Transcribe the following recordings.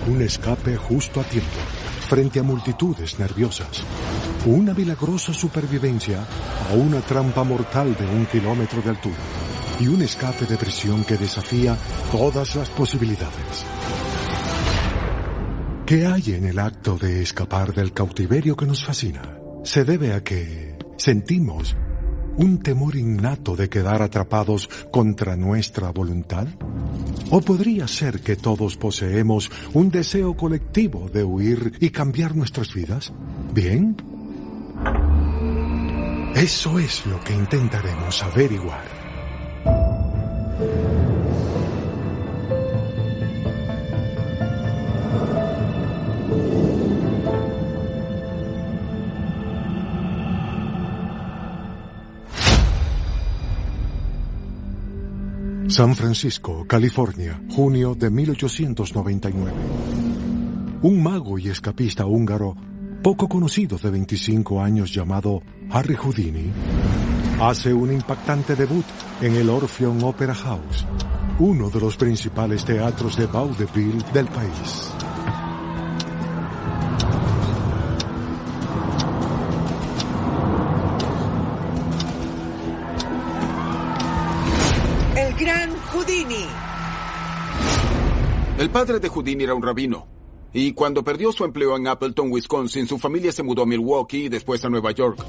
Un escape justo a tiempo, frente a multitudes nerviosas. Una milagrosa supervivencia a una trampa mortal de 1 kilómetro de altura. Y un escape de prisión que desafía todas las posibilidades. ¿Qué hay en el acto de escapar del cautiverio que nos fascina? Se debe a que sentimos un temor innato de quedar atrapados contra nuestra voluntad. ¿O podría ser que todos poseemos un deseo colectivo de huir y cambiar nuestras vidas? ¿Bien? Eso es lo que intentaremos averiguar. San Francisco, California, junio de 1899. Un mago y escapista húngaro, poco conocido de 25 años llamado Harry Houdini, hace un impactante debut en el Orpheum Opera House, uno de los principales teatros de vaudeville del país. Gran Houdini. El padre de Houdini era un rabino. Y cuando perdió su empleo en Appleton, Wisconsin, su familia se mudó a Milwaukee y después a Nueva York.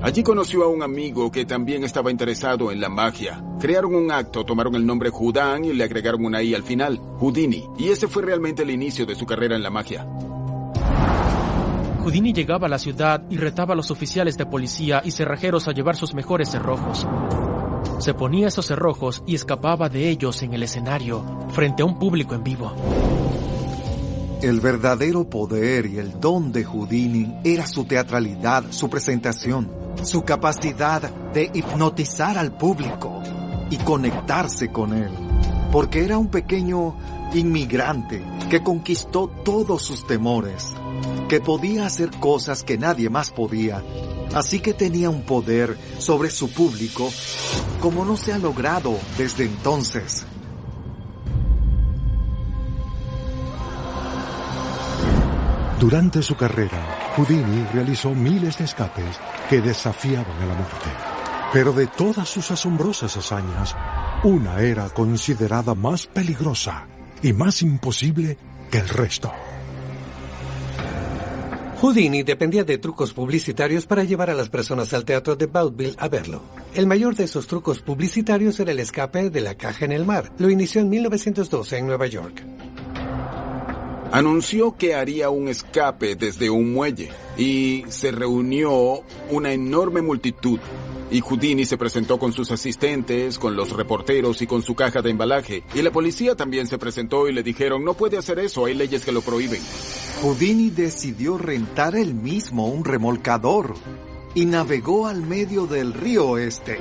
Allí conoció a un amigo que también estaba interesado en la magia. Crearon un acto, tomaron el nombre Houdin y le agregaron una I al final, Houdini. Y ese fue realmente el inicio de su carrera en la magia. Houdini llegaba a la ciudad y retaba a los oficiales de policía y cerrajeros a llevar sus mejores cerrojos. Se ponía esos cerrojos y escapaba de ellos en el escenario, frente a un público en vivo. El verdadero poder y el don de Houdini era su teatralidad, su presentación, su capacidad de hipnotizar al público y conectarse con él. Porque era un pequeño inmigrante que conquistó todos sus temores, que podía hacer cosas que nadie más podía. Así que tenía un poder sobre su público como no se ha logrado desde entonces. Durante su carrera, Houdini realizó miles de escapes que desafiaban a la muerte. Pero de todas sus asombrosas hazañas, una era considerada más peligrosa y más imposible que el resto. Houdini dependía de trucos publicitarios para llevar a las personas al teatro de vaudeville a verlo. El mayor de esos trucos publicitarios era el escape de la caja en el mar. Lo inició en 1912 en Nueva York. Anunció que haría un escape desde un muelle y se reunió una enorme multitud. Y Houdini se presentó con sus asistentes, con los reporteros y con su caja de embalaje. Y la policía también se presentó y le dijeron, no puede hacer eso, hay leyes que lo prohíben. Houdini decidió rentar él mismo un remolcador y navegó al medio del río Este.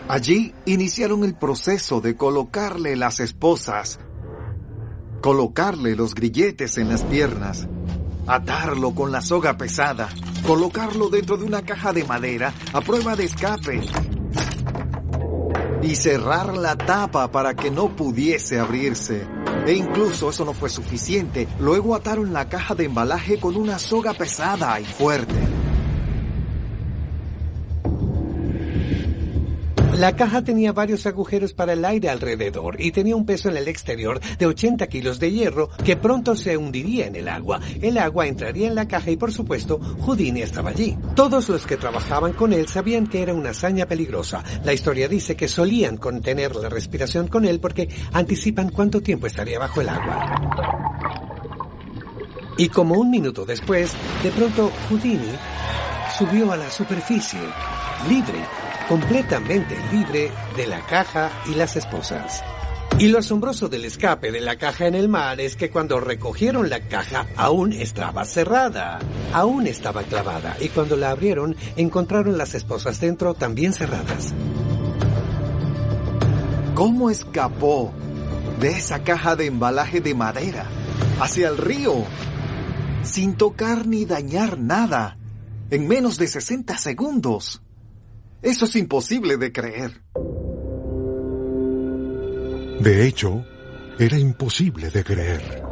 Allí iniciaron el proceso de colocarle las esposas, colocarle los grilletes en las piernas, atarlo con la soga pesada, colocarlo dentro de una caja de madera a prueba de escape y cerrar la tapa para que no pudiese abrirse. E incluso eso no fue suficiente. Luego ataron la caja de embalaje con una soga pesada y fuerte. La caja tenía varios agujeros para el aire alrededor y tenía un peso en el exterior de 80 kilos de hierro que pronto se hundiría en el agua. El agua entraría en la caja y, por supuesto, Houdini estaba allí. Todos los que trabajaban con él sabían que era una hazaña peligrosa. La historia dice que solían contener la respiración con él porque anticipan cuánto tiempo estaría bajo el agua. Y como un minuto después, de pronto Houdini subió a la superficie, libre, completamente libre de la caja y las esposas. Y lo asombroso del escape de la caja en el mar es que cuando recogieron la caja aún estaba cerrada, aún estaba clavada, y cuando la abrieron encontraron las esposas dentro también cerradas. ¿Cómo escapó de esa caja de embalaje de madera hacia el río sin tocar ni dañar nada en menos de 60 segundos? Eso es imposible de creer. De hecho, era imposible de creer.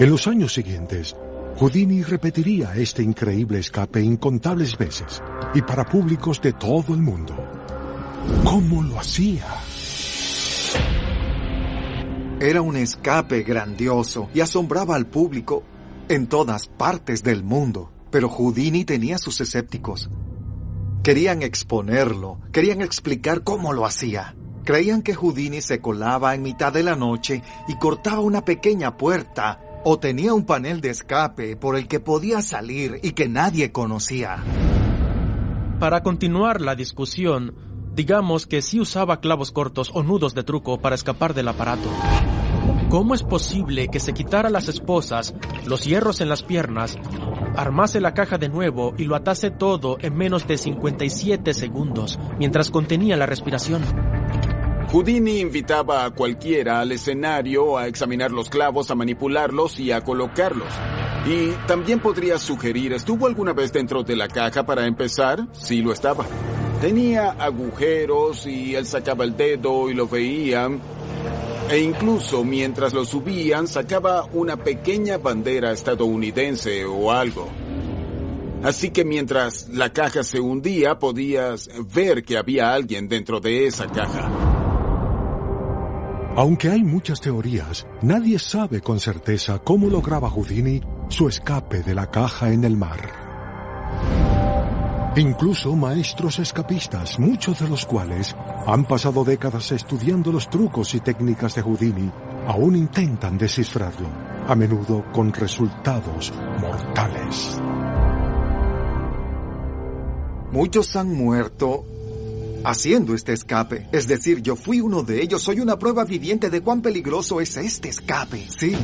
En los años siguientes, Houdini repetiría este increíble escape incontables veces y para públicos de todo el mundo. ¿Cómo lo hacía? Era un escape grandioso y asombraba al público en todas partes del mundo. Pero Houdini tenía sus escépticos. Querían exponerlo, querían explicar cómo lo hacía. Creían que Houdini se colaba en mitad de la noche y cortaba una pequeña puerta o tenía un panel de escape por el que podía salir y que nadie conocía. Para continuar la discusión, digamos que sí usaba clavos cortos o nudos de truco para escapar del aparato. ¿Cómo es posible que se quitara las esposas, los hierros en las piernas, armase la caja de nuevo y lo atase todo en menos de 57 segundos, mientras contenía la respiración? Houdini invitaba a cualquiera al escenario a examinar los clavos, a manipularlos y a colocarlos. Y también podría sugerir, ¿estuvo alguna vez dentro de la caja para empezar? Sí, lo estaba. Tenía agujeros y él sacaba el dedo y lo veía. E incluso mientras lo subían, sacaba una pequeña bandera estadounidense o algo. Así que mientras la caja se hundía, podías ver que había alguien dentro de esa caja. Aunque hay muchas teorías, nadie sabe con certeza cómo lograba Houdini su escape de la caja en el mar. Incluso maestros escapistas, muchos de los cuales han pasado décadas estudiando los trucos y técnicas de Houdini, aún intentan descifrarlo, a menudo con resultados mortales. Muchos han muerto haciendo este escape. Es decir, yo fui uno de ellos. Soy una prueba viviente de cuán peligroso es este escape. Sí.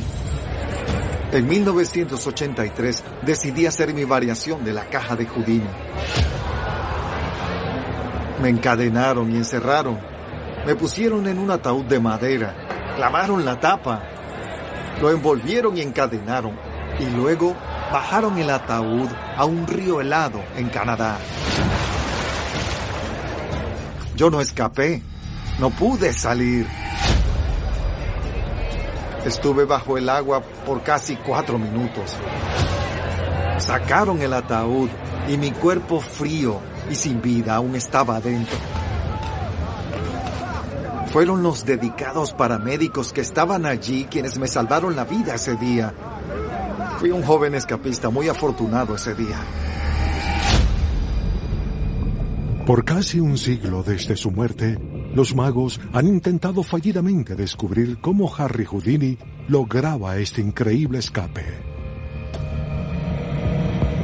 En 1983 decidí hacer mi variación de la caja de Houdini. Me encadenaron y encerraron. Me pusieron en un ataúd de madera. Clavaron la tapa. Lo envolvieron y encadenaron. Y luego bajaron el ataúd a un río helado en Canadá. Yo no escapé. No pude salir. Estuve bajo el agua por casi 4 minutos. Sacaron el ataúd y mi cuerpo frío y sin vida aún estaba adentro. Fueron los dedicados paramédicos que estaban allí quienes me salvaron la vida ese día. Fui un joven escapista muy afortunado ese día. Por casi un siglo desde su muerte, los magos han intentado fallidamente descubrir cómo Harry Houdini lograba este increíble escape.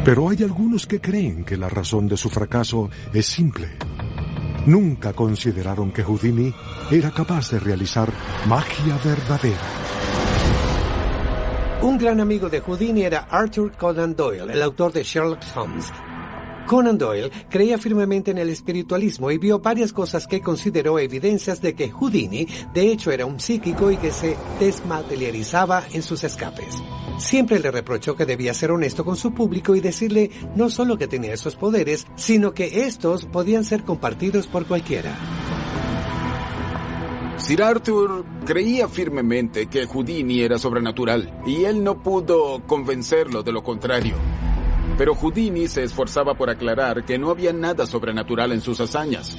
Pero hay algunos que creen que la razón de su fracaso es simple. Nunca consideraron que Houdini era capaz de realizar magia verdadera. Un gran amigo de Houdini era Arthur Conan Doyle, el autor de Sherlock Holmes. Conan Doyle creía firmemente en el espiritualismo y vio varias cosas que consideró evidencias de que Houdini, de hecho, era un psíquico y que se desmaterializaba en sus escapes. Siempre le reprochó que debía ser honesto con su público y decirle no solo que tenía esos poderes, sino que estos podían ser compartidos por cualquiera. Sir Arthur creía firmemente que Houdini era sobrenatural y él no pudo convencerlo de lo contrario. Pero Houdini se esforzaba por aclarar que no había nada sobrenatural en sus hazañas.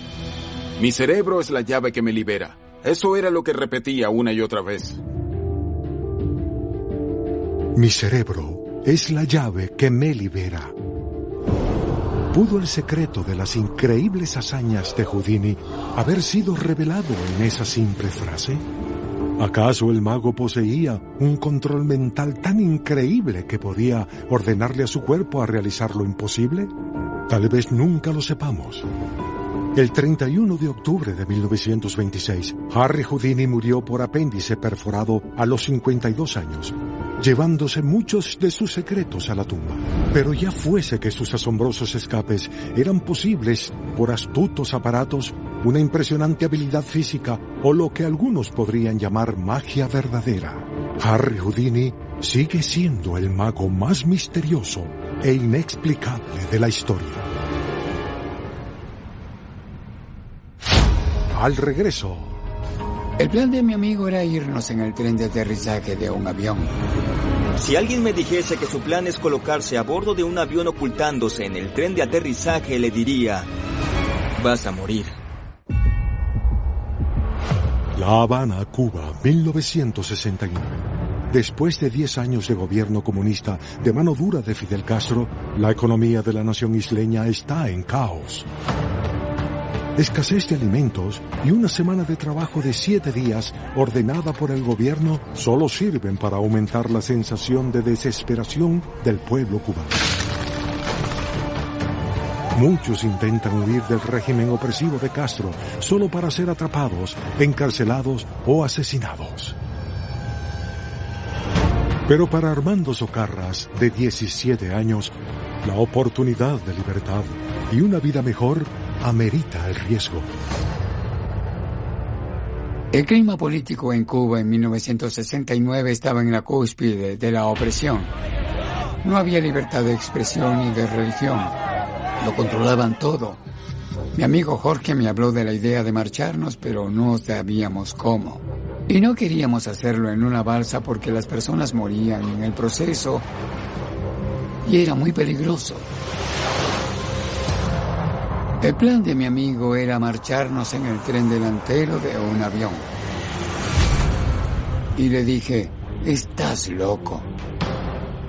Mi cerebro es la llave que me libera. Eso era lo que repetía una y otra vez. Mi cerebro es la llave que me libera. ¿Pudo el secreto de las increíbles hazañas de Houdini haber sido revelado en esa simple frase? ¿Acaso el mago poseía un control mental tan increíble que podía ordenarle a su cuerpo a realizar lo imposible? Tal vez nunca lo sepamos. El 31 de octubre de 1926, Harry Houdini murió por apéndice perforado a los 52 años, llevándose muchos de sus secretos a la tumba. Pero ya fuese que sus asombrosos escapes eran posibles por astutos aparatos, una impresionante habilidad física o lo que algunos podrían llamar magia verdadera, Harry Houdini sigue siendo el mago más misterioso e inexplicable de la historia. Al regreso, El plan de mi amigo era irnos en el tren de aterrizaje de un avión. Si alguien me dijese que su plan es colocarse a bordo de un avión ocultándose en el tren de aterrizaje, le diría: vas a morir. La Habana, Cuba, 1969. Después de 10 años de gobierno comunista de mano dura de Fidel Castro, la economía de la nación isleña está en caos. Escasez de alimentos y una semana de trabajo de 7 días ordenada por el gobierno solo sirven para aumentar la sensación de desesperación del pueblo cubano. Muchos intentan huir del régimen opresivo de Castro solo para ser atrapados, encarcelados o asesinados. Pero para Armando Socarrás, de 17 años, la oportunidad de libertad y una vida mejor amerita el riesgo. El clima político en Cuba en 1969 estaba en la cúspide de la opresión. No había libertad de expresión ni de religión. Lo controlaban todo. Mi amigo Jorge me habló de la idea de marcharnos, pero no sabíamos cómo. Y no queríamos hacerlo en una balsa porque las personas morían en el proceso y era muy peligroso. El plan de mi amigo era marcharnos en el tren delantero de un avión. Y le dije: estás loco.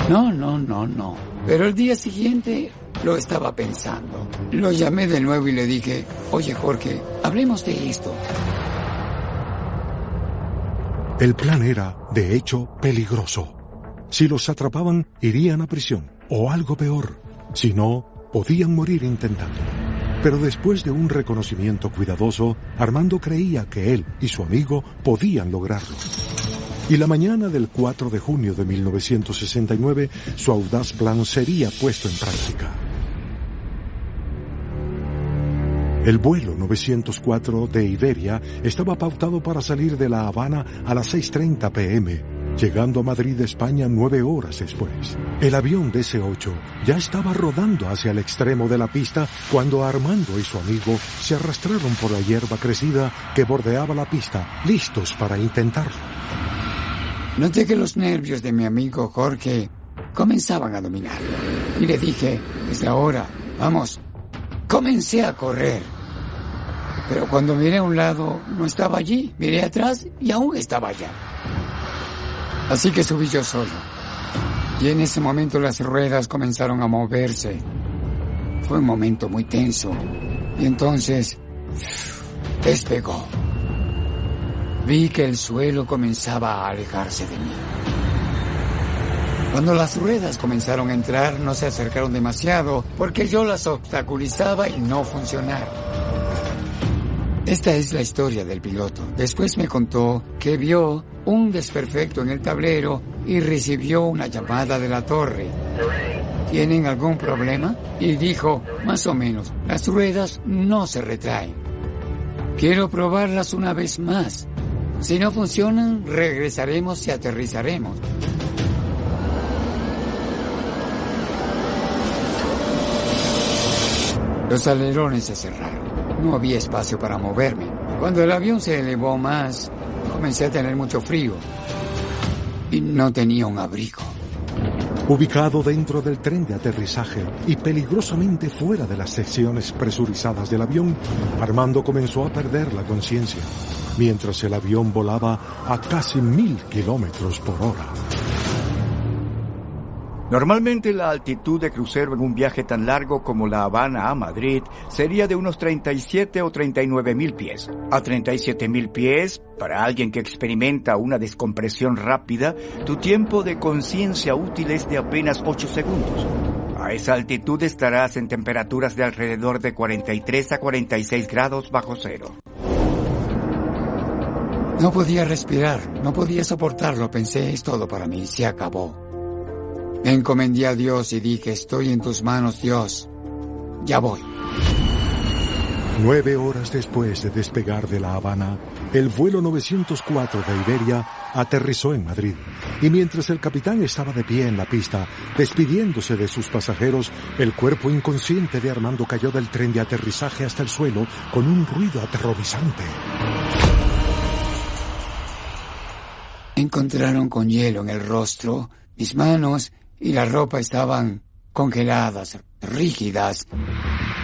No. Pero el día siguiente lo estaba pensando. Lo llamé de nuevo y le dije: oye, Jorge, hablemos de esto. El plan era, de hecho, peligroso. Si los atrapaban, irían a prisión, o algo peor. Si no, podían morir intentando. Pero después de un reconocimiento cuidadoso, Armando creía que él y su amigo podían lograrlo. Y la mañana del 4 de junio de 1969, su audaz plan sería puesto en práctica. El vuelo 904 de Iberia estaba pautado para salir de La Habana a las 6:30 p.m., llegando a Madrid, España, 9 horas después. El avión DC-8 ya estaba rodando hacia el extremo de la pista cuando Armando y su amigo se arrastraron por la hierba crecida que bordeaba la pista, listos para intentarlo. Noté que los nervios de mi amigo Jorge comenzaban a dominar. Y le dije: desde ahora, vamos. Comencé a correr. Pero cuando miré a un lado, no estaba allí. Miré atrás y aún estaba allá. Así que subí yo solo. Y en ese momento las ruedas comenzaron a moverse. Fue un momento muy tenso. Y entonces despegó. Vi que el suelo comenzaba a alejarse de mí. Cuando las ruedas comenzaron a entrar, no se acercaron demasiado porque yo las obstaculizaba y no funcionaron. Esta es la historia del piloto. Después me contó que vio un desperfecto en el tablero y recibió una llamada de la torre. ¿Tienen algún problema? Y dijo: más o menos, las ruedas no se retraen. Quiero probarlas una vez más. Si no funcionan, regresaremos y aterrizaremos. Los alerones se cerraron. No había espacio para moverme. Cuando el avión se elevó más, comencé a tener mucho frío. Y no tenía un abrigo. Ubicado dentro del tren de aterrizaje y peligrosamente fuera de las secciones presurizadas del avión, Armando comenzó a perder la conciencia, mientras el avión volaba a casi 1000 kilómetros por hora. Normalmente la altitud de crucero en un viaje tan largo como La Habana a Madrid sería de unos 37 o 39 mil pies. A 37 mil pies, para alguien que experimenta una descompresión rápida, tu tiempo de conciencia útil es de apenas 8 segundos. A esa altitud estarás en temperaturas de alrededor de 43 a 46 grados bajo cero. No podía respirar, no podía soportarlo. Pensé: es todo para mí, se acabó. Me encomendé a Dios y dije: estoy en tus manos, Dios. Ya voy. 9 horas después de despegar de La Habana, el vuelo 904 de Iberia aterrizó en Madrid. Y mientras el capitán estaba de pie en la pista, despidiéndose de sus pasajeros, el cuerpo inconsciente de Armando cayó del tren de aterrizaje hasta el suelo con un ruido aterrorizante. encontraron con hielo en el rostro. Mis manos y la ropa estaban congeladas, rígidas,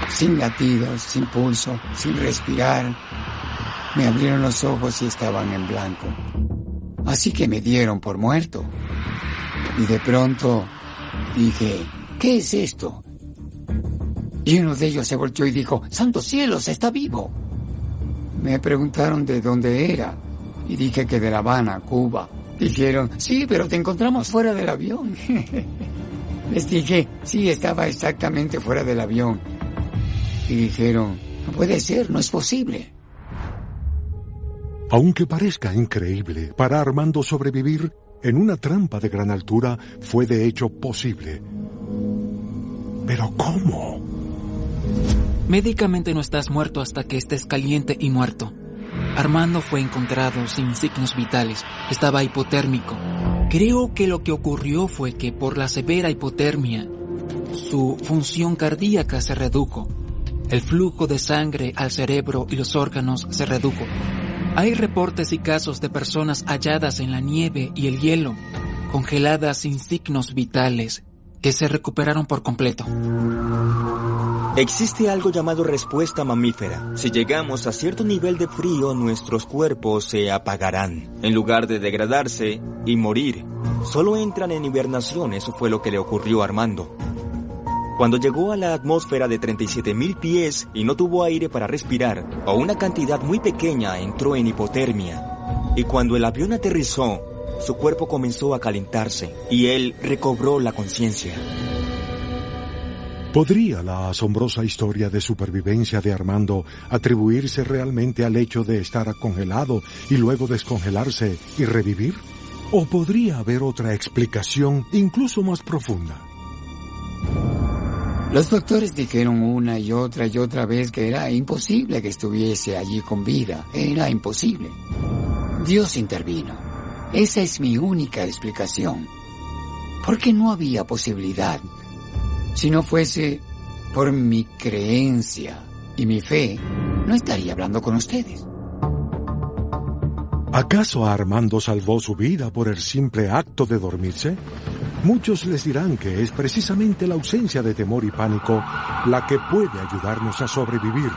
sin latidos, sin pulso, sin respirar. Me abrieron los ojos y estaban en blanco. Así que me dieron por muerto. Y de pronto dije, ¿qué es esto? Y uno de ellos se volteó y dijo, ¡santos cielos, está vivo! Me preguntaron de dónde era y dije que de La Habana, Cuba. Dijeron, sí, pero te encontramos fuera del avión. Les dije, sí, estaba exactamente fuera del avión. Y dijeron, no puede ser, no es posible. Aunque parezca increíble, para Armando sobrevivir en una trampa de gran altura fue de hecho posible. ¿Pero cómo? Médicamente no estás muerto hasta que estés caliente y muerto. Armando fue encontrado sin signos vitales. Estaba hipotérmico. Creo que lo que ocurrió fue que por la severa hipotermia, su función cardíaca se redujo. El flujo de sangre al cerebro y los órganos se redujo. Hay reportes y casos de personas halladas en la nieve y el hielo, congeladas sin signos vitales, que se recuperaron por completo. Existe algo llamado respuesta mamífera. Si llegamos a cierto nivel de frío, nuestros cuerpos se apagarán, en lugar de degradarse y morir. Solo entran en hibernación, eso fue lo que le ocurrió a Armando. Cuando llegó a la atmósfera de 37,000 pies y no tuvo aire para respirar, o una cantidad muy pequeña entró en hipotermia. Y cuando el avión aterrizó, su cuerpo comenzó a calentarse y él recobró la conciencia. ¿Podría la asombrosa historia de supervivencia de Armando atribuirse realmente al hecho de estar congelado y luego descongelarse y revivir? ¿O podría haber otra explicación incluso más profunda? Los doctores dijeron una y otra vez que era imposible que estuviese allí con vida. Era imposible. Dios intervino. Esa es mi única explicación. Porque no había posibilidad. Si no fuese por mi creencia y mi fe, no estaría hablando con ustedes. ¿Acaso Armando salvó su vida por el simple acto de dormirse? Muchos les dirán que es precisamente la ausencia de temor y pánico la que puede ayudarnos a sobrevivir,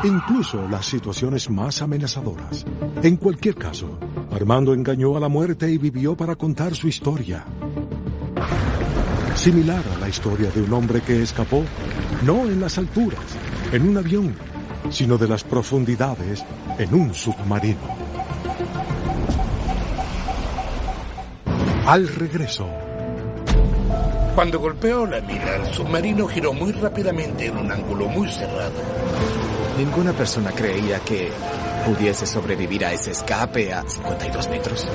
incluso las situaciones más amenazadoras. En cualquier caso, Armando engañó a la muerte y vivió para contar su historia. Similar a la historia de un hombre que escapó, no en las alturas, en un avión, sino de las profundidades, en un submarino. Al regreso. Cuando golpeó la mina, el submarino giró muy rápidamente en un ángulo muy cerrado. Ninguna persona creía que pudiese sobrevivir a ese escape a 52 metros.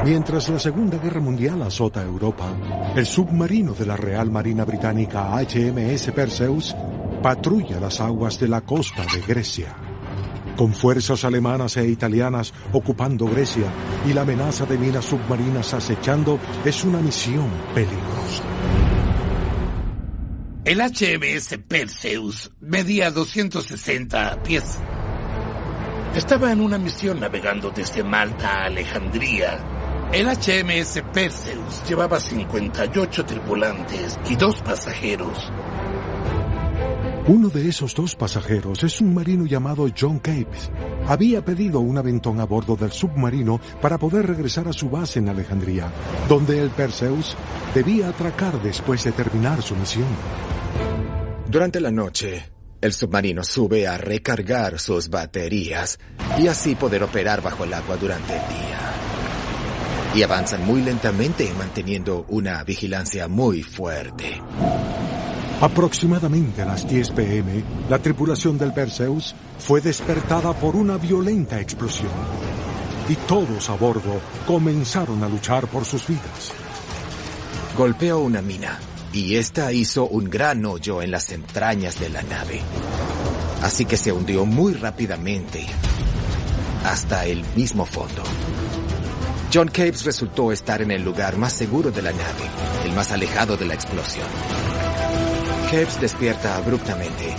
Mientras la Segunda Guerra Mundial azota Europa, el submarino de la Real Marina Británica HMS Perseus patrulla las aguas de la costa de Grecia. Con fuerzas alemanas e italianas ocupando Grecia y la amenaza de minas submarinas acechando, es una misión peligrosa. El HMS Perseus medía 260 pies. Estaba en una misión navegando desde Malta a Alejandría. El HMS Perseus llevaba 58 tripulantes y 2 pasajeros. Uno de esos 2 pasajeros es un marino llamado John Capes. Había pedido un aventón a bordo del submarino para poder regresar a su base en Alejandría, donde el Perseus debía atracar después de terminar su misión. Durante la noche, el submarino sube a recargar sus baterías y así poder operar bajo el agua durante el día. Y avanzan muy lentamente, manteniendo una vigilancia muy fuerte. Aproximadamente a las 10 p.m., la tripulación del Perseus fue despertada por una violenta explosión. Y todos a bordo comenzaron a luchar por sus vidas. Golpeó una mina, y esta hizo un gran hoyo en las entrañas de la nave. Así que se hundió muy rápidamente, hasta el mismo fondo. John Capes resultó estar en el lugar más seguro de la nave, el más alejado de la explosión. Capes despierta abruptamente,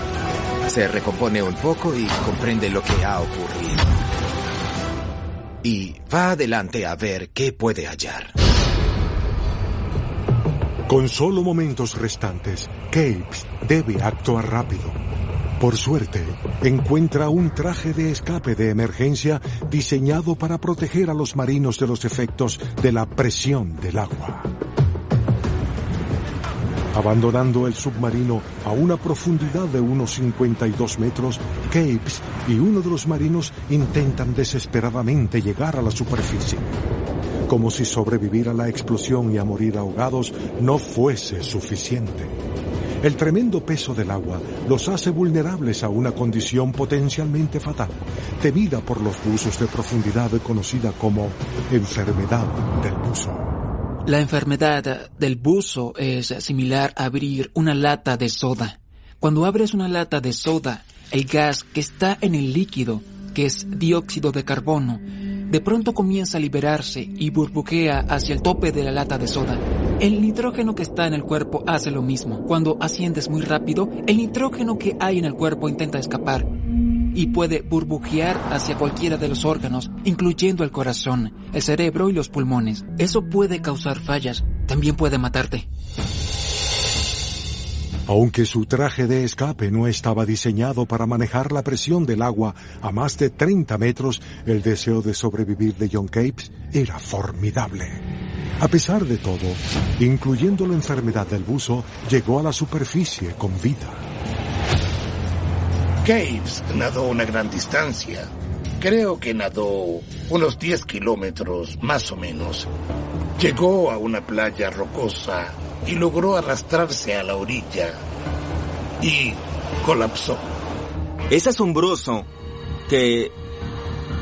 se recompone un poco y comprende lo que ha ocurrido. y va adelante a ver qué puede hallar. Con solo momentos restantes, Capes debe actuar rápido. Por suerte, encuentra un traje de escape de emergencia diseñado para proteger a los marinos de los efectos de la presión del agua. Abandonando el submarino a una profundidad de unos 52 metros, Capes y uno de los marinos intentan desesperadamente llegar a la superficie. Como si sobrevivir a la explosión y a morir ahogados no fuese suficiente. El tremendo peso del agua los hace vulnerables a una condición potencialmente fatal, temida por los buzos de profundidad conocida como enfermedad del buzo. La enfermedad del buzo es similar a abrir una lata de soda. Cuando abres una lata de soda, el gas que está en el líquido, que es dióxido de carbono, de pronto comienza a liberarse y burbujea hacia el tope de la lata de soda. El nitrógeno que está en el cuerpo hace lo mismo. Cuando asciendes muy rápido, el nitrógeno que hay en el cuerpo intenta escapar y puede burbujear hacia cualquiera de los órganos, incluyendo el corazón, el cerebro y los pulmones. Eso puede causar fallas, también puede matarte. Aunque su traje de escape no estaba diseñado para manejar la presión del agua a más de 30 metros, el deseo de sobrevivir de John Capes era formidable. A pesar de todo, incluyendo la enfermedad del buzo, llegó a la superficie con vida. Capes nadó una gran distancia. Creo que nadó unos 10 kilómetros, más o menos. Llegó a una playa rocosa y logró arrastrarse a la orilla y colapsó. Es asombroso que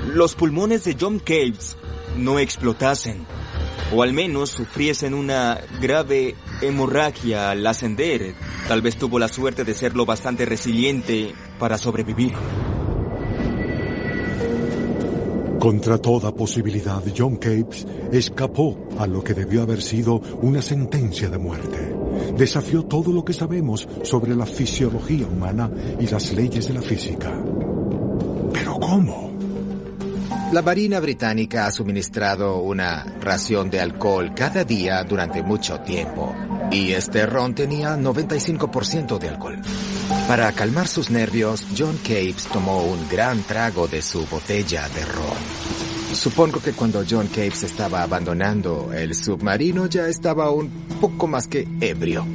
los pulmones de John Capes no explotasen, o al menos sufriesen una grave hemorragia al ascender. Tal vez tuvo la suerte de ser lo bastante resiliente para sobrevivir. Contra toda posibilidad, John Capes escapó a lo que debió haber sido una sentencia de muerte. Desafió todo lo que sabemos sobre la fisiología humana y las leyes de la física. ¿Pero cómo? La Marina Británica ha suministrado una ración de alcohol cada día durante mucho tiempo, y este ron tenía 95% de alcohol. Para calmar sus nervios, John Capes tomó un gran trago de su botella de ron. Supongo que cuando John Capes estaba abandonando el submarino ya estaba un poco más que ebrio.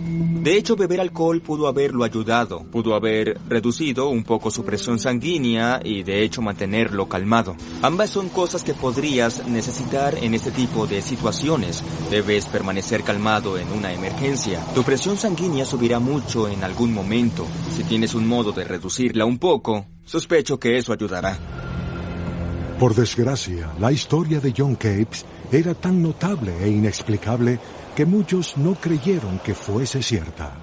De hecho, beber alcohol pudo haberlo ayudado, pudo haber reducido un poco su presión sanguínea y de hecho mantenerlo calmado. Ambas son cosas que podrías necesitar en este tipo de situaciones. Debes permanecer calmado en una emergencia. Tu presión sanguínea subirá mucho en algún momento. Si tienes un modo de reducirla un poco, sospecho que eso ayudará. Por desgracia, la historia de John Capes era tan notable e inexplicable que muchos no creyeron que fuese cierta.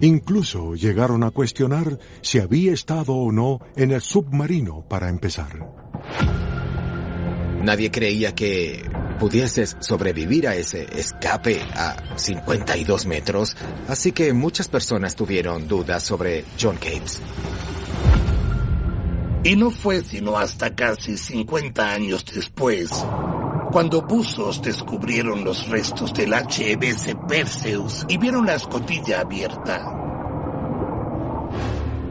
Incluso llegaron a cuestionar si había estado o no en el submarino para empezar. Nadie creía que pudieses sobrevivir a ese escape a 52 metros, así que muchas personas tuvieron dudas sobre John Capes. Y no fue sino hasta casi 50 años después, cuando buzos descubrieron los restos del HMS Perseus y vieron la escotilla abierta,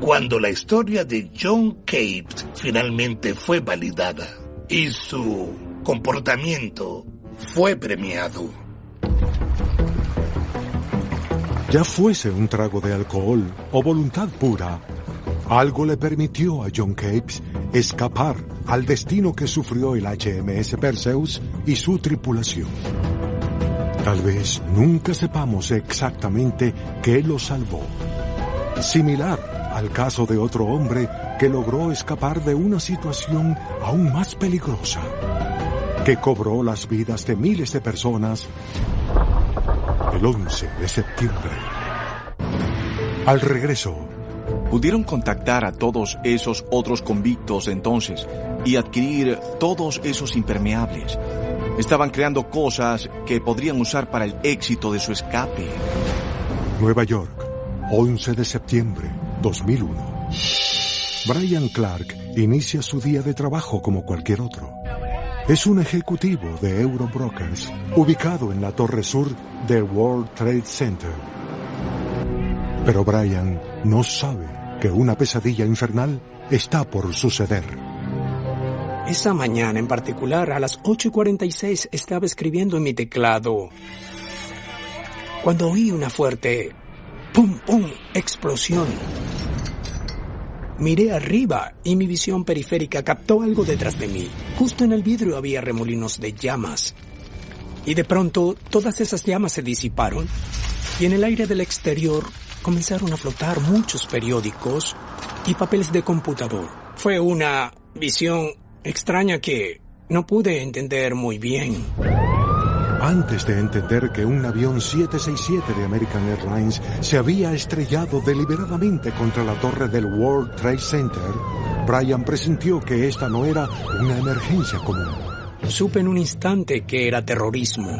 cuando la historia de John Capes finalmente fue validada y su comportamiento fue premiado. Ya fuese un trago de alcohol o voluntad pura, algo le permitió a John Capes escapar al destino que sufrió el HMS Perseus y su tripulación. Tal vez nunca sepamos exactamente qué lo salvó. Similar al caso de otro hombre que logró escapar de una situación aún más peligrosa, que cobró las vidas de miles de personas el 11 de septiembre. Al regreso, pudieron contactar a todos esos otros convictos entonces y adquirir todos esos impermeables. Estaban creando cosas que podrían usar para el éxito de su escape. Nueva York, 11 de septiembre, 2001. Brian Clark inicia su día de trabajo como cualquier otro. Es un ejecutivo de Eurobrokers, ubicado en la torre sur del World Trade Center. Pero Brian no sabe que una pesadilla infernal está por suceder. Esa mañana en particular, a las 8:46, estaba escribiendo en mi teclado cuando oí una fuerte ¡pum, pum! Explosión. Miré arriba y mi visión periférica captó algo detrás de mí. Justo en el vidrio había remolinos de llamas. Y de pronto, todas esas llamas se disiparon y en el aire del exterior comenzaron a flotar muchos periódicos y papeles de computador. Fue una visión extraña que no pude entender muy bien. Antes de entender que un avión 767 de American Airlines se había estrellado deliberadamente contra la torre del World Trade Center, Brian presintió que esta no era una emergencia común. Supe en un instante que era terrorismo.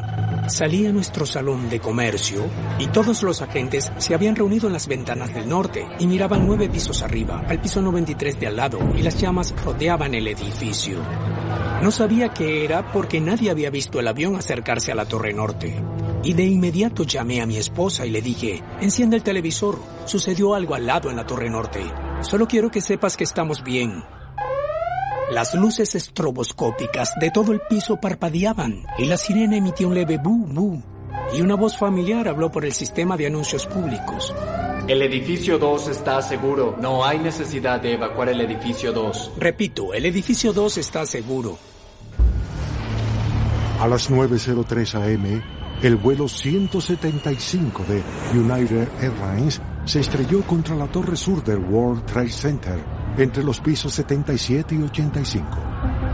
Salí a nuestro salón de comercio y todos los agentes se habían reunido en las ventanas del norte y miraban 9 pisos arriba, al piso 93 de al lado, y las llamas rodeaban el edificio. No sabía qué era porque nadie había visto el avión acercarse a la torre norte. Y de inmediato llamé a mi esposa y le dije, enciende el televisor, sucedió algo al lado en la torre norte. Solo quiero que sepas que estamos bien. Las luces estroboscópicas de todo el piso parpadeaban y la sirena emitió un leve bu, bu. Y una voz familiar habló por el sistema de anuncios públicos. El edificio 2 está seguro. No hay necesidad de evacuar el edificio 2. Repito, el edificio 2 está seguro. A las 9:03 a.m., el vuelo 175 de United Airlines se estrelló contra la torre sur del World Trade Center, entre los pisos 77 y 85,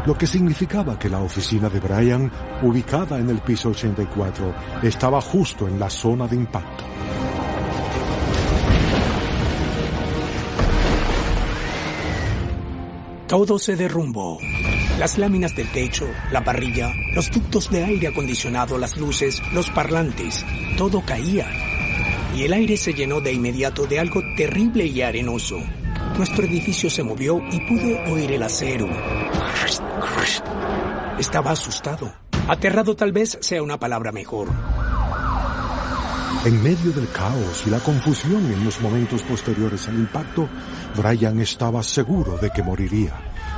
lo que significaba que la oficina de Brian, ubicada en el piso 84, estaba justo en la zona de impacto. Todo se derrumbó. Las láminas del techo, la parrilla, los ductos de aire acondicionado, las luces, los parlantes, todo caía. Y el aire se llenó de inmediato de algo terrible y arenoso. Nuestro edificio se movió y pude oír el acero. Estaba asustado. Aterrado tal vez sea una palabra mejor. En medio del caos y la confusión en los momentos posteriores al impacto, Brian estaba seguro de que moriría.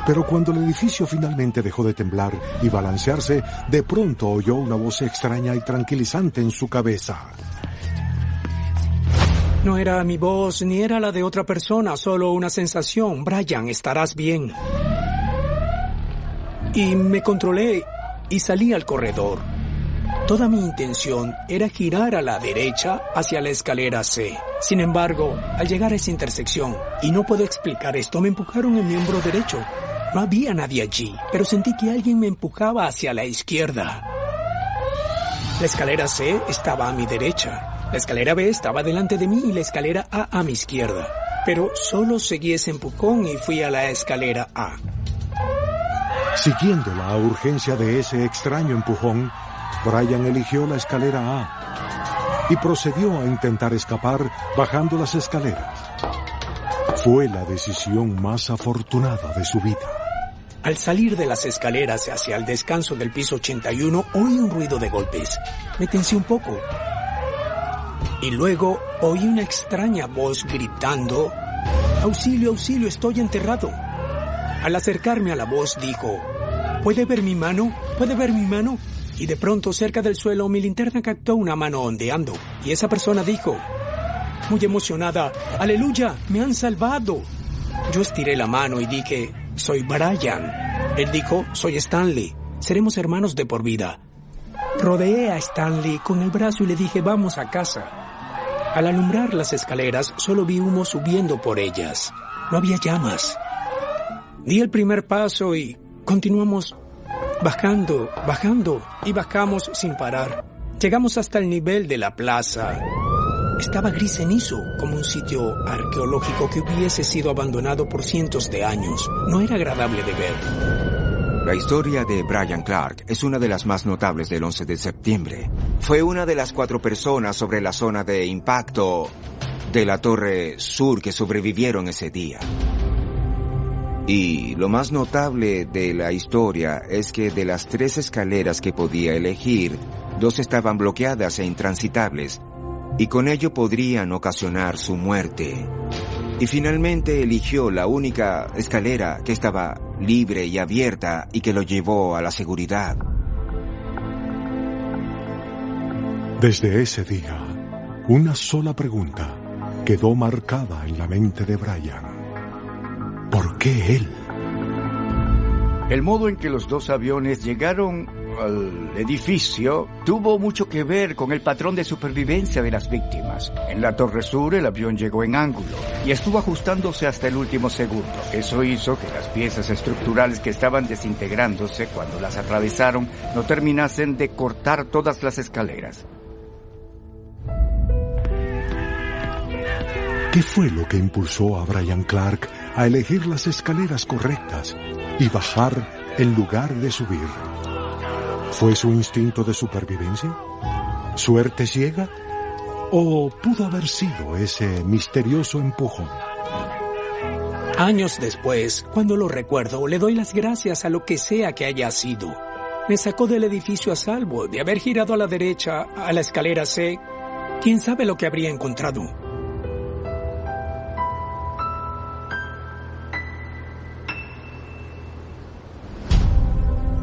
Pero cuando el edificio finalmente dejó de temblar y balancearse, de pronto oyó una voz extraña y tranquilizante en su cabeza. No era mi voz ni era la de otra persona, solo una sensación. Brian, estarás bien. Y me controlé y salí al corredor. Toda mi intención era girar a la derecha hacia la escalera C. Sin embargo, al llegar a esa intersección, y no puedo explicar esto, me empujaron en mi hombro derecho. No había nadie allí, pero sentí que alguien me empujaba hacia la izquierda. La escalera C estaba a mi derecha, la escalera B estaba delante de mí y la escalera A mi izquierda. Pero solo seguí ese empujón y fui a la escalera A. Siguiendo la urgencia de ese extraño empujón, Brian eligió la escalera A y procedió a intentar escapar bajando las escaleras. Fue la decisión más afortunada de su vida. Al salir de las escaleras hacia el descanso del piso 81, oí un ruido de golpes. Me tensé un poco. Y luego oí una extraña voz gritando, «¡Auxilio, auxilio, estoy enterrado!». Al acercarme a la voz dijo, «¿Puede ver mi mano? ¿Puede ver mi mano?». Y de pronto, cerca del suelo, mi linterna captó una mano ondeando. Y esa persona dijo, muy emocionada, «¡Aleluya! ¡Me han salvado!». Yo estiré la mano y dije, «Soy Brian». Él dijo, «Soy Stanley. Seremos hermanos de por vida». Rodeé a Stanley con el brazo y le dije, «Vamos a casa». Al alumbrar las escaleras, solo vi humo subiendo por ellas. No había llamas. Di el primer paso y continuamos bajando, bajando, y bajamos sin parar. Llegamos hasta el nivel de la plaza. Estaba gris cenizo, como un sitio arqueológico que hubiese sido abandonado por cientos de años. No era agradable de ver. La historia de Brian Clark es una de las más notables del 11 de septiembre. Fue una de las 4 personas sobre la zona de impacto de la Torre Sur que sobrevivieron ese día. Y lo más notable de la historia es que de las 3 escaleras que podía elegir, 2 estaban bloqueadas e intransitables, y con ello podrían ocasionar su muerte. Y finalmente eligió la única escalera que estaba libre y abierta y que lo llevó a la seguridad. Desde ese día, una sola pregunta quedó marcada en la mente de Brian. ¿Por qué él? El modo en que los 2 aviones llegaron al edificio tuvo mucho que ver con el patrón de supervivencia de las víctimas. En la Torre Sur el avión llegó en ángulo y estuvo ajustándose hasta el último segundo. Eso hizo que las piezas estructurales que estaban desintegrándose cuando las atravesaron no terminasen de cortar todas las escaleras. ¿Qué fue lo que impulsó a Brian Clark a elegir las escaleras correctas y bajar en lugar de subir? ¿Fue su instinto de supervivencia? ¿Suerte ciega? ¿O pudo haber sido ese misterioso empujón? Años después, cuando lo recuerdo, le doy las gracias a lo que sea que haya sido. Me sacó del edificio a salvo. De haber girado a la derecha, a la escalera C, quién sabe lo que habría encontrado.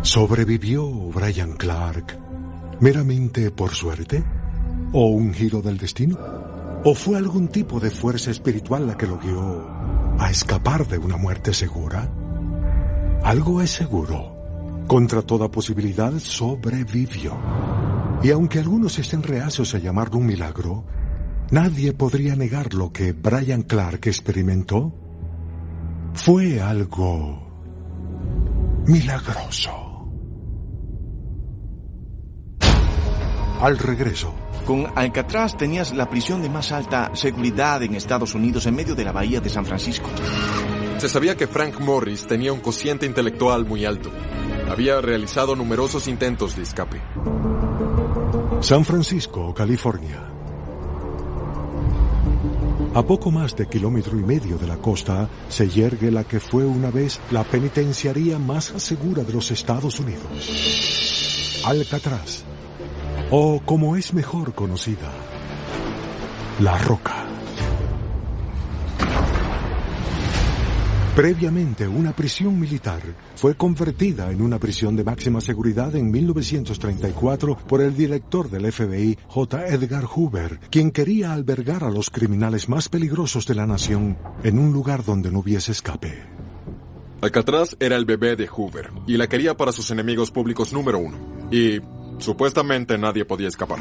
¿Sobrevivió Brian Clark meramente por suerte? ¿O un giro del destino? ¿O fue algún tipo de fuerza espiritual la que lo guió a escapar de una muerte segura? Algo es seguro. Contra toda posibilidad sobrevivió. Y aunque algunos estén reacios a llamarlo un milagro, nadie podría negar lo que Brian Clark experimentó. Fue algo milagroso. Al regreso. Con Alcatraz tenías la prisión de más alta seguridad en Estados Unidos en medio de la bahía de San Francisco. Se sabía que Frank Morris tenía un cociente intelectual muy alto. Había realizado numerosos intentos de escape. San Francisco, California. A poco más de 1,5 kilómetros de la costa se yergue la que fue una vez la penitenciaría más segura de los Estados Unidos. Alcatraz. O como es mejor conocida, La Roca. Previamente, una prisión militar fue convertida en una prisión de máxima seguridad en 1934 por el director del FBI, J. Edgar Hoover, quien quería albergar a los criminales más peligrosos de la nación en un lugar donde no hubiese escape. Alcatraz era el bebé de Hoover y la quería para sus enemigos públicos número 1. Y supuestamente nadie podía escapar.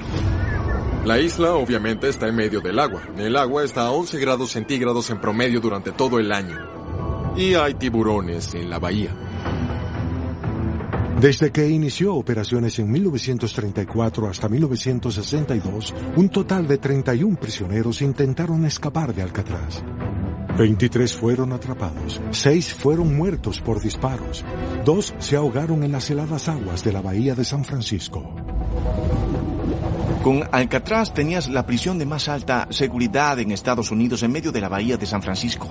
La isla obviamente está en medio del agua. El agua está a 11 grados centígrados en promedio durante todo el año. Y hay tiburones en la bahía. Desde que inició operaciones en 1934 hasta 1962, un total de 31 prisioneros intentaron escapar de Alcatraz. 23 fueron atrapados, 6 fueron muertos por disparos, 2 se ahogaron en las heladas aguas de la bahía de San Francisco. Con Alcatraz tenías la prisión de más alta seguridad en Estados Unidos en medio de la bahía de San Francisco.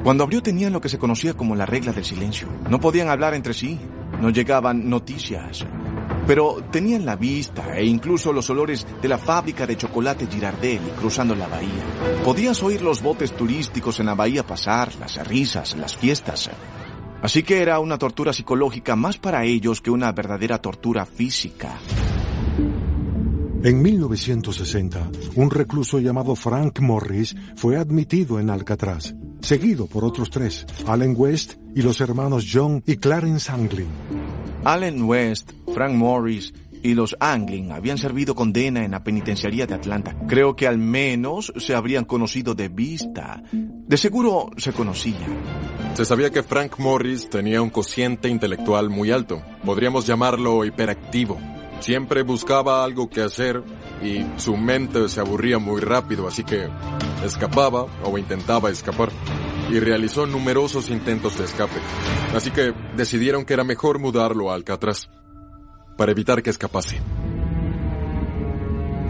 Cuando abrió tenían lo que se conocía como la regla del silencio. No podían hablar entre sí, no llegaban noticias, pero tenían la vista e incluso los olores de la fábrica de chocolate Girardelli cruzando la bahía. Podías oír los botes turísticos en la bahía pasar, las risas, las fiestas. Así que era una tortura psicológica más para ellos que una verdadera tortura física. En 1960, un recluso llamado Frank Morris fue admitido en Alcatraz, seguido por otros 3, Allen West y los hermanos John y Clarence Anglin. Allen West, Frank Morris y los Anglin habían servido condena en la penitenciaría de Atlanta. Creo que al menos se habrían conocido de vista. De seguro se conocían. Se sabía que Frank Morris tenía un cociente intelectual muy alto. Podríamos llamarlo hiperactivo. Siempre buscaba algo que hacer y su mente se aburría muy rápido, así que escapaba o intentaba escapar. Y realizó numerosos intentos de escape. Así que decidieron que era mejor mudarlo a Alcatraz para evitar que escapase.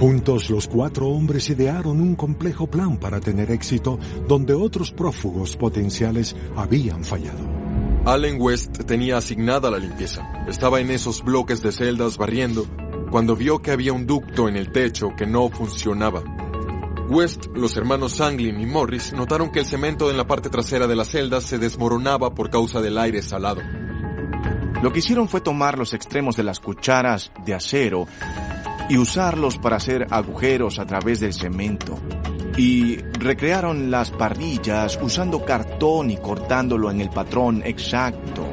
Juntos, los 4 hombres idearon un complejo plan para tener éxito donde otros prófugos potenciales habían fallado. Allen West tenía asignada la limpieza. Estaba en esos bloques de celdas barriendo cuando vio que había un ducto en el techo que no funcionaba. West, los hermanos Anglin y Morris notaron que el cemento en la parte trasera de las celdas se desmoronaba por causa del aire salado. Lo que hicieron fue tomar los extremos de las cucharas de acero y usarlos para hacer agujeros a través del cemento. Y recrearon las parrillas usando cartón y cortándolo en el patrón exacto.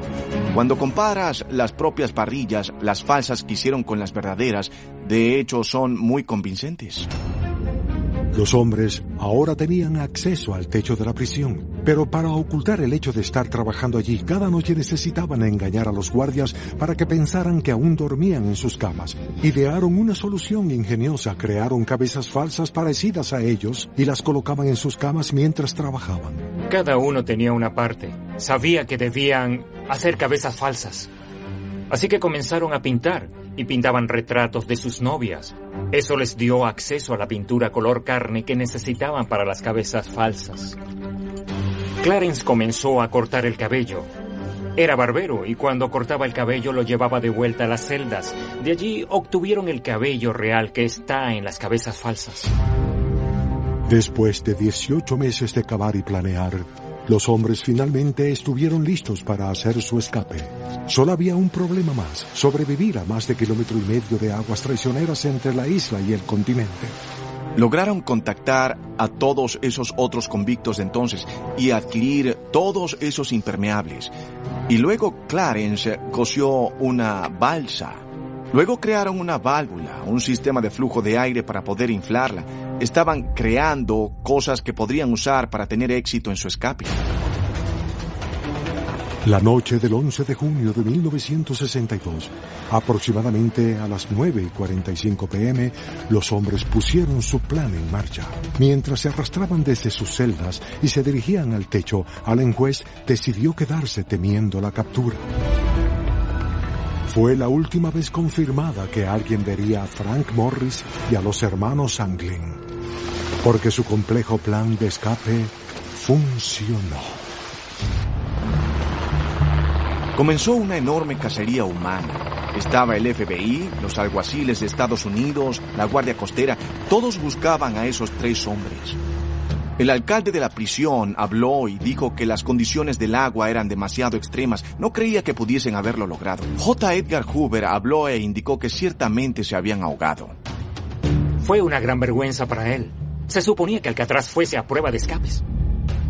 Cuando comparas las propias parrillas, las falsas que hicieron con las verdaderas, de hecho son muy convincentes. Los hombres ahora tenían acceso al techo de la prisión, pero para ocultar el hecho de estar trabajando allí, cada noche necesitaban engañar a los guardias para que pensaran que aún dormían en sus camas. Idearon una solución ingeniosa, crearon cabezas falsas parecidas a ellos y las colocaban en sus camas mientras trabajaban. Cada uno tenía una parte. Sabía que debían hacer cabezas falsas. Así que comenzaron a pintar y pintaban retratos de sus novias. Eso les dio acceso a la pintura color carne que necesitaban para las cabezas falsas. Clarence comenzó a cortar el cabello. Era barbero y cuando cortaba el cabello lo llevaba de vuelta a las celdas. De allí obtuvieron el cabello real que está en las cabezas falsas. Después de 18 meses de cavar y planear, los hombres finalmente estuvieron listos para hacer su escape. Solo había un problema más: sobrevivir a más de 1,5 kilómetros de aguas traicioneras entre la isla y el continente. Lograron contactar a todos esos otros convictos de entonces y adquirir todos esos impermeables. Y luego Clarence cosió una balsa. Luego crearon una válvula, un sistema de flujo de aire para poder inflarla. Estaban creando cosas que podrían usar para tener éxito en su escape. La noche del 11 de junio de 1962, aproximadamente a las 9:45 p.m., los hombres pusieron su plan en marcha. Mientras se arrastraban desde sus celdas y se dirigían al techo, Allen West decidió quedarse temiendo la captura. Fue la última vez confirmada que alguien vería a Frank Morris y a los hermanos Anglin, porque su complejo plan de escape funcionó. Comenzó una enorme cacería humana. Estaba el FBI, los alguaciles de Estados Unidos, la Guardia Costera, todos buscaban a esos 3 hombres. El alcalde de la prisión habló y dijo que las condiciones del agua eran demasiado extremas. No creía que pudiesen haberlo logrado. J. Edgar Hoover habló e indicó que ciertamente se habían ahogado. Fue una gran vergüenza para él. Se suponía que Alcatraz fuese a prueba de escapes.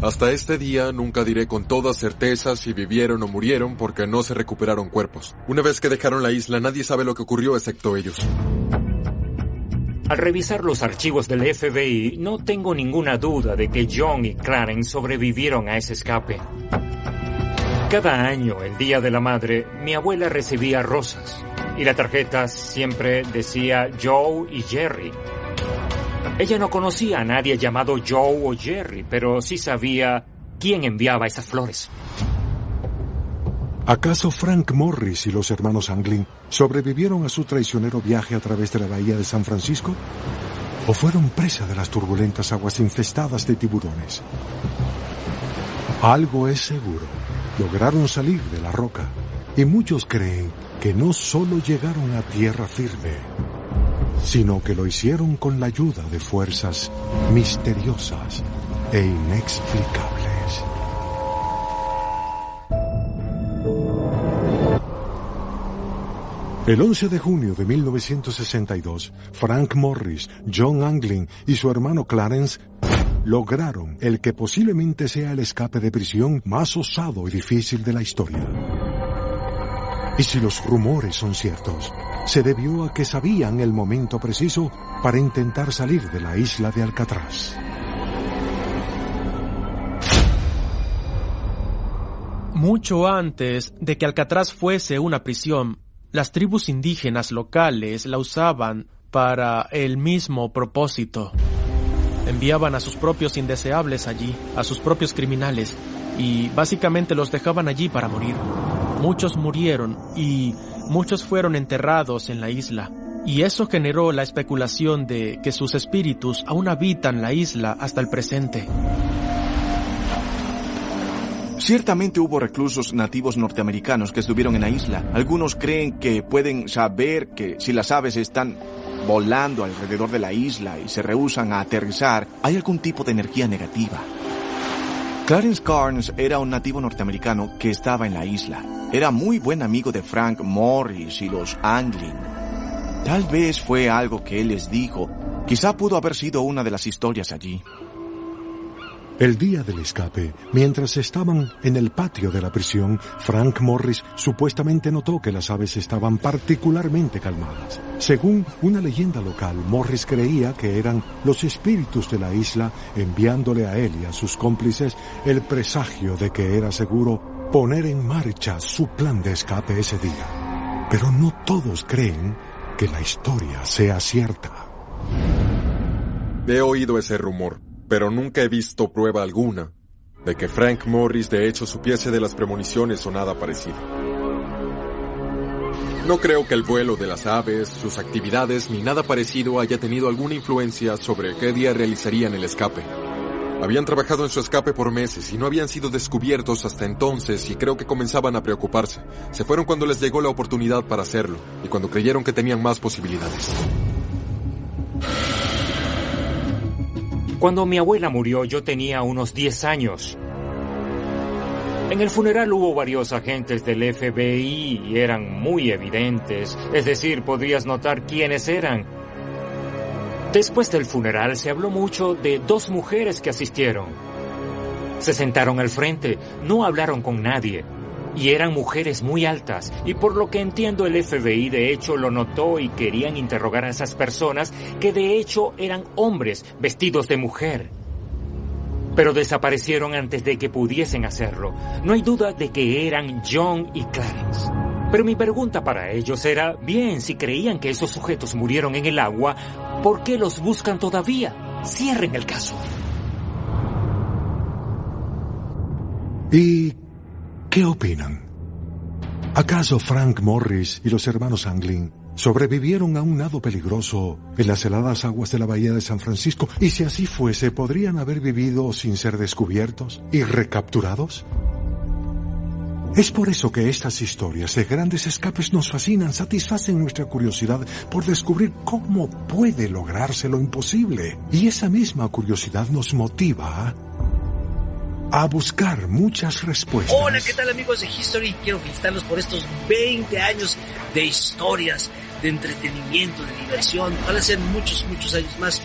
Hasta este día nunca diré con toda certeza si vivieron o murieron porque no se recuperaron cuerpos. Una vez que dejaron la isla, nadie sabe lo que ocurrió excepto ellos. Al revisar los archivos del FBI, no tengo ninguna duda de que John y Clarence sobrevivieron a ese escape. Cada año, el Día de la Madre, mi abuela recibía rosas y la tarjeta siempre decía Joe y Jerry. Ella no conocía a nadie llamado Joe o Jerry, pero sí sabía quién enviaba esas flores. ¿Acaso Frank Morris y los hermanos Anglin sobrevivieron a su traicionero viaje a través de la bahía de San Francisco? ¿O fueron presa de las turbulentas aguas infestadas de tiburones? Algo es seguro: lograron salir de la roca, y muchos creen que no solo llegaron a tierra firme, sino que lo hicieron con la ayuda de fuerzas misteriosas e inexplicables. El 11 de junio de 1962, Frank Morris, John Anglin y su hermano Clarence lograron el que posiblemente sea el escape de prisión más osado y difícil de la historia. Y si los rumores son ciertos, se debió a que sabían el momento preciso para intentar salir de la isla de Alcatraz. Mucho antes de que Alcatraz fuese una prisión, las tribus indígenas locales la usaban para el mismo propósito. Enviaban a sus propios indeseables allí, a sus propios criminales, y básicamente los dejaban allí para morir. Muchos murieron y muchos fueron enterrados en la isla, y eso generó la especulación de que sus espíritus aún habitan la isla hasta el presente. Ciertamente hubo reclusos nativos norteamericanos que estuvieron en la isla. Algunos creen que pueden saber que si las aves están volando alrededor de la isla y se rehúsan a aterrizar, hay algún tipo de energía negativa. Clarence Carnes era un nativo norteamericano que estaba en la isla. Era muy buen amigo de Frank Morris y los Anglin. Tal vez fue algo que él les dijo. Quizá pudo haber sido una de las historias allí. El día del escape, mientras estaban en el patio de la prisión, Frank Morris supuestamente notó que las aves estaban particularmente calmadas. Según una leyenda local, Morris creía que eran los espíritus de la isla enviándole a él y a sus cómplices el presagio de que era seguro poner en marcha su plan de escape ese día. Pero no todos creen que la historia sea cierta. He oído ese rumor, pero nunca he visto prueba alguna de que Frank Morris de hecho supiese de las premoniciones o nada parecido. No creo que el vuelo de las aves, sus actividades ni nada parecido haya tenido alguna influencia sobre qué día realizarían el escape. Habían trabajado en su escape por meses y no habían sido descubiertos hasta entonces y creo que comenzaban a preocuparse. Se fueron cuando les llegó la oportunidad para hacerlo y cuando creyeron que tenían más posibilidades. Cuando mi abuela murió, yo tenía unos 10 años. En el funeral hubo varios agentes del FBI y eran muy evidentes. Es decir, podrías notar quiénes eran. Después del funeral se habló mucho de 2 mujeres que asistieron. Se sentaron al frente, no hablaron con nadie. Y eran mujeres muy altas, y por lo que entiendo el FBI de hecho lo notó y querían interrogar a esas personas que de hecho eran hombres vestidos de mujer. Pero desaparecieron antes de que pudiesen hacerlo. No hay duda de que eran John y Clarence. Pero mi pregunta para ellos era, bien, si creían que esos sujetos murieron en el agua, ¿por qué los buscan todavía? Cierren el caso. ¿Y qué opinan? ¿Acaso Frank Morris y los hermanos Anglin sobrevivieron a un nado peligroso en las heladas aguas de la bahía de San Francisco? Y si así fuese, ¿podrían haber vivido sin ser descubiertos y recapturados? Es por eso que estas historias de grandes escapes nos fascinan, satisfacen nuestra curiosidad por descubrir cómo puede lograrse lo imposible. Y esa misma curiosidad nos motiva a buscar muchas respuestas. Hola, ¿qué tal amigos de History? Quiero felicitarlos por estos 20 años de historias, de entretenimiento, de diversión. Ojalá sean muchos, muchos años más.